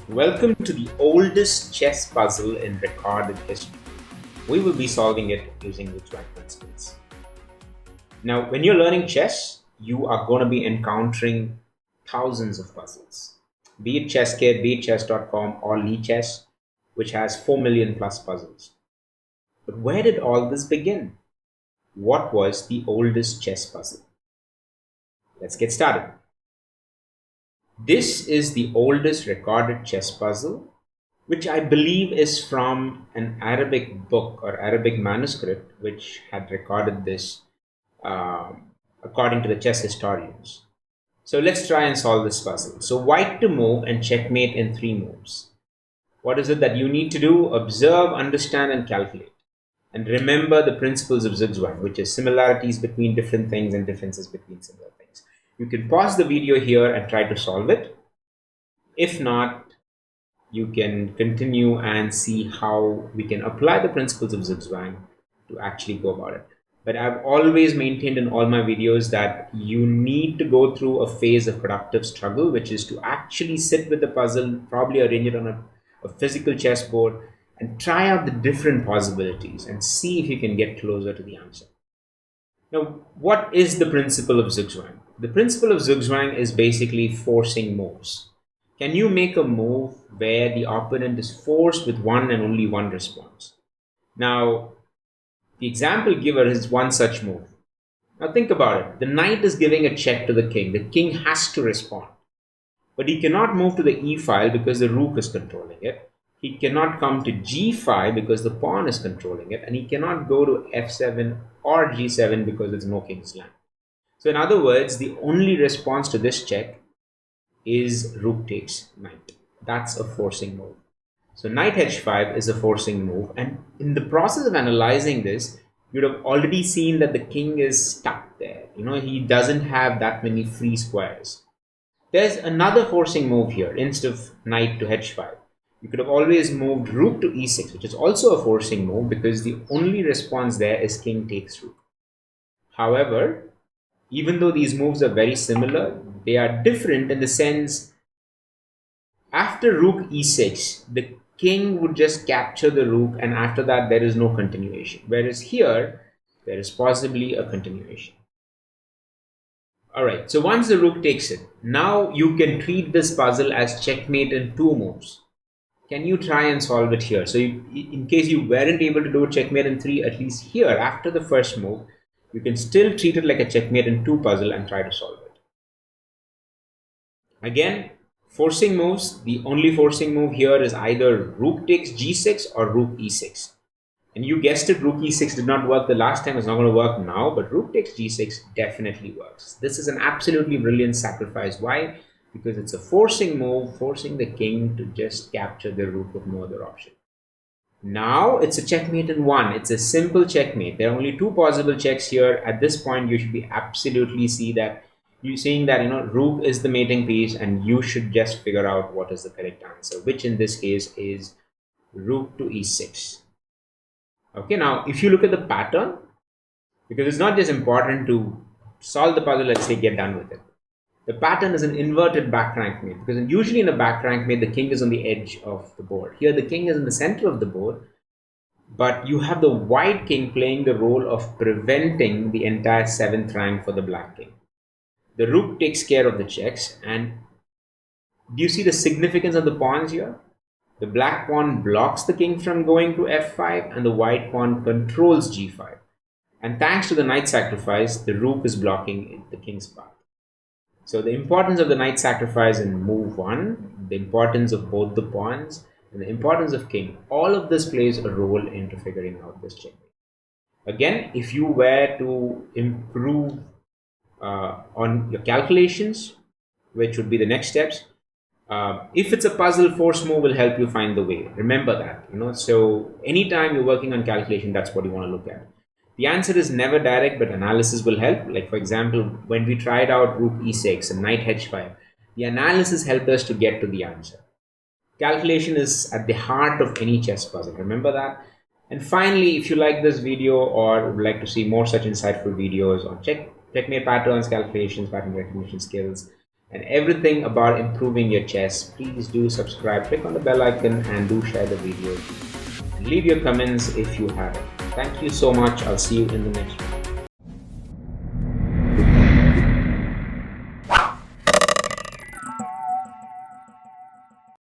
Welcome to the oldest chess puzzle in recorded history. We will be solving it using the Zwang principles. Now, when you're learning chess, you are going to be encountering thousands of puzzles. Be it ChessKit, be it chess.com, or Chess, which has 4 million plus puzzles. But where did all this begin? What was the oldest chess puzzle? Let's get started. This is the oldest recorded chess puzzle, which I believe is from an Arabic book or Arabic manuscript, which had recorded this according to the chess historians. So let's try and solve this puzzle. So white to move and checkmate in 3 moves. What is it that you need to do? Observe, understand, and calculate. And remember the principles of Zwang, which is similarities between different things and differences between similar things. You can pause the video here and try to solve it. If not, you can continue and see how we can apply the principles of Zwang to actually go about it. But I've always maintained in all my videos that you need to go through a phase of productive struggle, which is to actually sit with the puzzle, probably arrange it on a physical chessboard, and try out the different possibilities and see if you can get closer to the answer. Now, what is the principle of Zwang? The principle of Zwang is basically forcing moves. Can you make a move where the opponent is forced with one and only one response? Now, the example giver is one such move. Now think about it. The knight is giving a check to the king. The king has to respond. But he cannot move to the e file because the rook is controlling it. He cannot come to g5 because the pawn is controlling it. And he cannot go to f7 or g7 because there's no king's land. So in other words, the only response to this check is rook takes knight. That's a forcing move. So knight h5 is a forcing move, and in the process of analyzing this, you'd have already seen that the king is stuck there. He doesn't have that many free squares. There's another forcing move here. Instead of knight to h5, you could have always moved rook to e6, which is also a forcing move because the only response there is king takes rook. However, even though these moves are very similar, they are different in the sense after rook e6, the king would just capture the rook, and after that there is no continuation. Whereas here, there is possibly a continuation. Alright, so once the rook takes it, now you can treat this puzzle as checkmate in 2 moves. Can you try and solve it here? So in case you weren't able to do a checkmate in 3, at least here, after the first move, you can still treat it like a checkmate in 2 puzzle and try to solve it. Again, forcing moves, the only forcing move here is either rook takes g6 or rook e6. And you guessed it, rook e6 did not work the last time, it's not going to work now, but rook takes g6 definitely works. This is an absolutely brilliant sacrifice. Why? Because it's a forcing move, forcing the king to just capture the rook with no other option. Now it's a checkmate in 1. It's a simple checkmate. There are only 2 possible checks here. At this point, you should be absolutely seeing that rook is the mating piece, and you should just figure out what is the correct answer, which in this case is rook to e6. Okay, now if you look at the pattern, because it's not just important to solve the puzzle, let's say get done with it. The pattern is an inverted back rank mate, because usually in a back rank mate, the king is on the edge of the board. Here the king is in the center of the board, but you have the white king playing the role of preventing the entire 7th rank for the black king. The rook takes care of the checks, and do you see the significance of the pawns here? The black pawn blocks the king from going to f5, and the white pawn controls g5. And thanks to the knight sacrifice, the rook is blocking the king's path. So the importance of the knight sacrifice in move 1, the importance of both the pawns, and the importance of king, all of this plays a role into figuring out this checkmate. Again, if you were to improve on your calculations, which would be the next steps, if it's a puzzle, force move will help you find the way. Remember that, so anytime you're working on calculation, that's what you want to look at. The answer is never direct, but analysis will help. Like for example, when we tried out rook e6 and knight h5, the analysis helped us to get to the answer. Calculation is at the heart of any chess puzzle. Remember that. And finally, if you like this video or would like to see more such insightful videos on checkmate patterns, calculations, pattern recognition skills, and everything about improving your chess, please do subscribe, click on the bell icon, and do share the video. Leave your comments if you have it. Thank you so much. I'll see you in the next one.